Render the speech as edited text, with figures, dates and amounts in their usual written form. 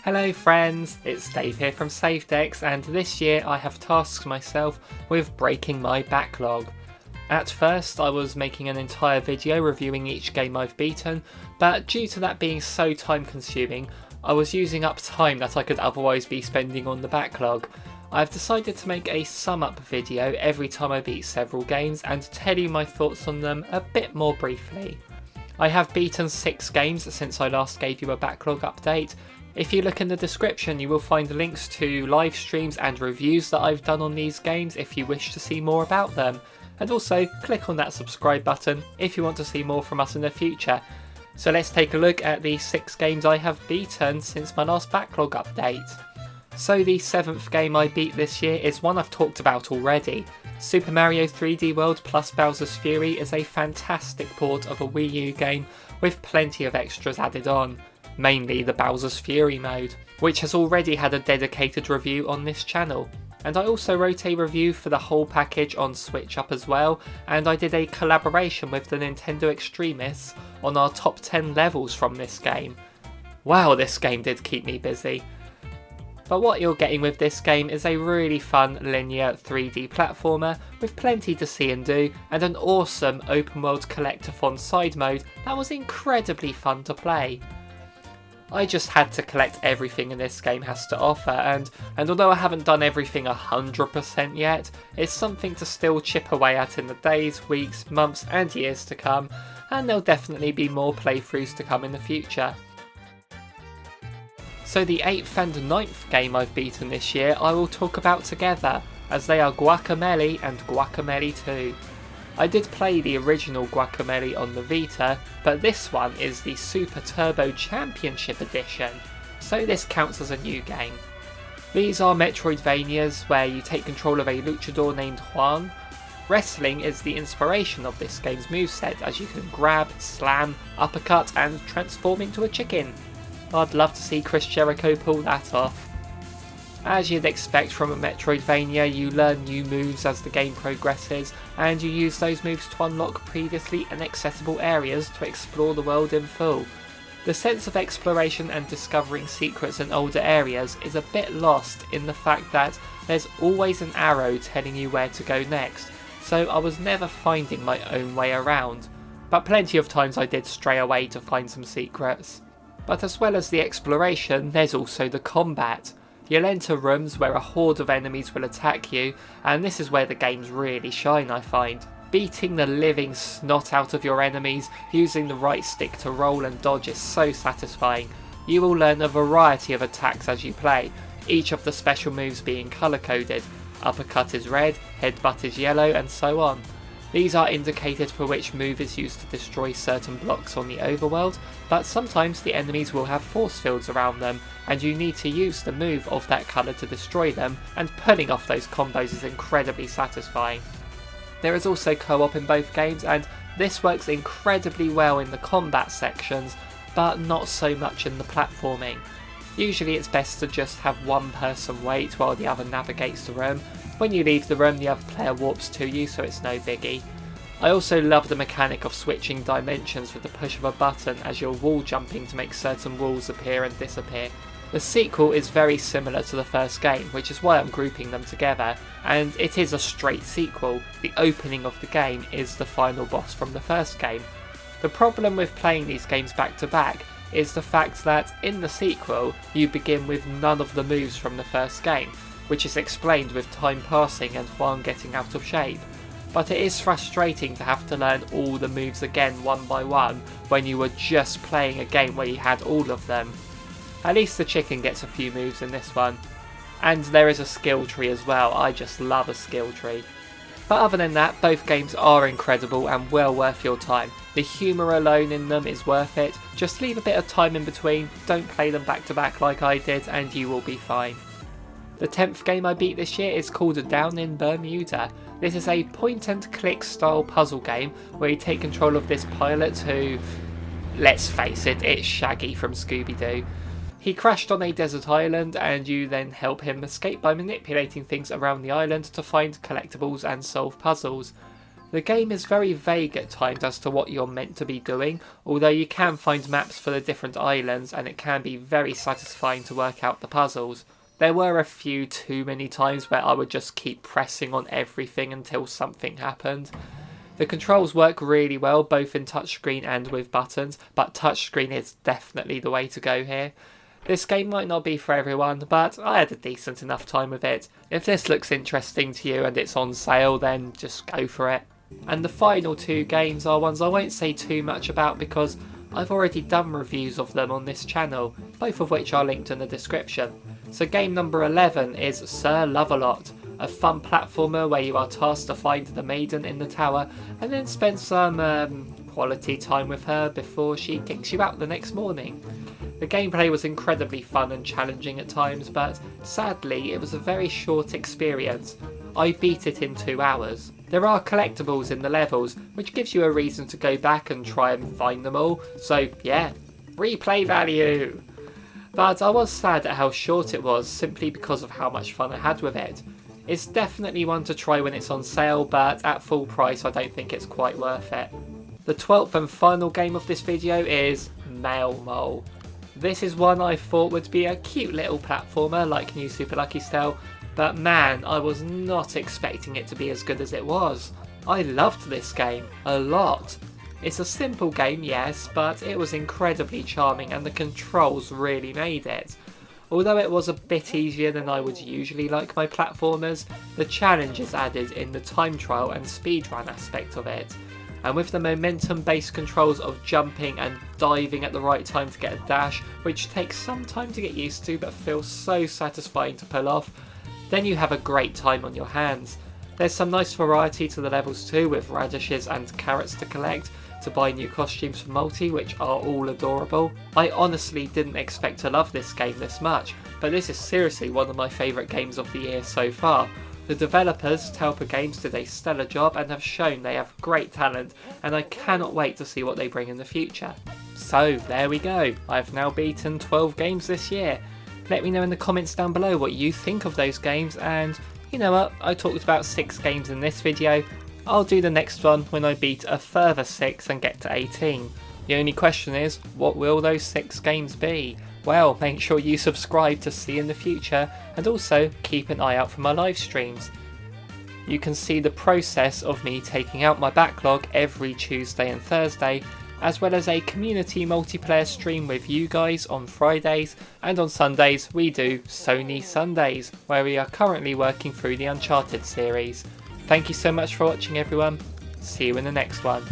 Hello friends, it's Dave here from SaveDex, and this year I have tasked myself with breaking my backlog. At first I was making an entire video reviewing each game I've beaten, but due to that being so time consuming, I was using up time that I could otherwise be spending on the backlog. I've decided to make a sum up video every time I beat several games and tell you my thoughts on them a bit more briefly. I have beaten 6 games since I last gave you a backlog update. If you look in the description you will find links to live streams and reviews that I've done on these games if you wish to see more about them. And also click on that subscribe button if you want to see more from us in the future. So let's take a look at the 6 games I have beaten since my last backlog update. So the 7th game I beat this year is one I've talked about already. Super Mario 3D World plus Bowser's Fury is a fantastic port of a Wii U game with plenty of extras added on. Mainly the Bowser's Fury mode, which has already had a dedicated review on this channel. And I also wrote a review for the whole package on Switch Up as well, and I did a collaboration with the Nintendo Extremists on our top 10 levels from this game. Wow, this game did keep me busy. But what you're getting with this game is a really fun linear 3D platformer with plenty to see and do, and an awesome open world collectathon side mode that was incredibly fun to play. I just had to collect everything in this game has to offer, and although I haven't done everything 100% yet, it's something to still chip away at in the days, weeks, months and years to come, and there'll definitely be more playthroughs to come in the future. So the 8th and 9th game I've beaten this year I will talk about together, as they are Guacamelee and Guacamelee 2. I did play the original Guacamelee on the Vita, but this one is the Super Turbo Championship Edition, so this counts as a new game. These are Metroidvanias where you take control of a luchador named Juan. Wrestling is the inspiration of this game's moveset, as you can grab, slam, uppercut and transform into a chicken. I'd love to see Chris Jericho pull that off. As you'd expect from a Metroidvania, you learn new moves as the game progresses, and you use those moves to unlock previously inaccessible areas to explore the world in full. The sense of exploration and discovering secrets in older areas is a bit lost in the fact that there's always an arrow telling you where to go next, so I was never finding my own way around, but plenty of times I did stray away to find some secrets. But as well as the exploration, there's also the combat. You'll enter rooms where a horde of enemies will attack you, and this is where the games really shine, I find. Beating the living snot out of your enemies using the right stick to roll and dodge is so satisfying. You will learn a variety of attacks as you play, each of the special moves being colour coded. Uppercut is red, headbutt is yellow, and so on. These are indicated for which move is used to destroy certain blocks on the overworld, but sometimes the enemies will have force fields around them, and you need to use the move of that colour to destroy them, and pulling off those combos is incredibly satisfying. There is also co-op in both games, and this works incredibly well in the combat sections, but not so much in the platforming. Usually it's best to just have one person wait while the other navigates the room. When you leave the room, the other player warps to you, so it's no biggie. I also love the mechanic of switching dimensions with the push of a button as you're wall jumping to make certain walls appear and disappear. The sequel is very similar to the first game, which is why I'm grouping them together, and it is a straight sequel. The opening of the game is the final boss from the first game. The problem with playing these games back to back is the fact that in the sequel you begin with none of the moves from the first game, which is explained with time passing and Juan getting out of shape. But it is frustrating to have to learn all the moves again one by one when you were just playing a game where you had all of them. At least the chicken gets a few moves in this one. And there is a skill tree as well. I just love a skill tree. But other than that, both games are incredible and well worth your time. The humour alone in them is worth it. Just leave a bit of time in between, don't play them back to back like I did, and you will be fine. The 10th game I beat this year is called Down in Bermuda. This is a point and click style puzzle game where you take control of this pilot who, let's face it, it's Shaggy from Scooby-Doo. He crashed on a desert island and you then help him escape by manipulating things around the island to find collectibles and solve puzzles. The game is very vague at times as to what you're meant to be doing, although you can find maps for the different islands and it can be very satisfying to work out the puzzles. There were a few too many times where I would just keep pressing on everything until something happened. The controls work really well both in touchscreen and with buttons, but touchscreen is definitely the way to go here. This game might not be for everyone, but I had a decent enough time with it. If this looks interesting to you and it's on sale, then just go for it. And the final two games are ones I won't say too much about because I've already done reviews of them on this channel, both of which are linked in the description. So game number 11 is Sir Lovelot, a fun platformer where you are tasked to find the maiden in the tower and then spend some quality time with her before she kicks you out the next morning. The gameplay was incredibly fun and challenging at times, but sadly it was a very short experience. I beat it in 2 hours. There are collectibles in the levels, which gives you a reason to go back and try and find them all, so yeah, replay value! But I was sad at how short it was, simply because of how much fun I had with it. It's definitely one to try when it's on sale, but at full price I don't think it's quite worth it. The 12th and final game of this video is Mail Mole. This is one I thought would be a cute little platformer like New Super Lucky Style, but man, I was not expecting it to be as good as it was. I loved this game a lot. It's a simple game, yes, but it was incredibly charming and the controls really made it. Although it was a bit easier than I would usually like my platformers, the challenge is added in the time trial and speedrun aspect of it. And with the momentum based controls of jumping and diving at the right time to get a dash, which takes some time to get used to but feels so satisfying to pull off, then you have a great time on your hands. There's some nice variety to the levels too, with radishes and carrots to collect, to buy new costumes for multi, which are all adorable. I honestly didn't expect to love this game this much, but this is seriously one of my favourite games of the year so far. The developers, Talpa Games, did a stellar job and have shown they have great talent, and I cannot wait to see what they bring in the future. So there we go, I've now beaten 12 games this year. Let me know in the comments down below what you think of those games, and you know what, I talked about 6 games in this video. I'll do the next one when I beat a further 6 and get to 18. The only question is, what will those 6 games be? Well, make sure you subscribe to see in the future, and also keep an eye out for my live streams. You can see the process of me taking out my backlog every Tuesday and Thursday, as well as a community multiplayer stream with you guys on Fridays, and on Sundays we do Sony Sundays, where we are currently working through the Uncharted series. Thank you so much for watching everyone, see you in the next one.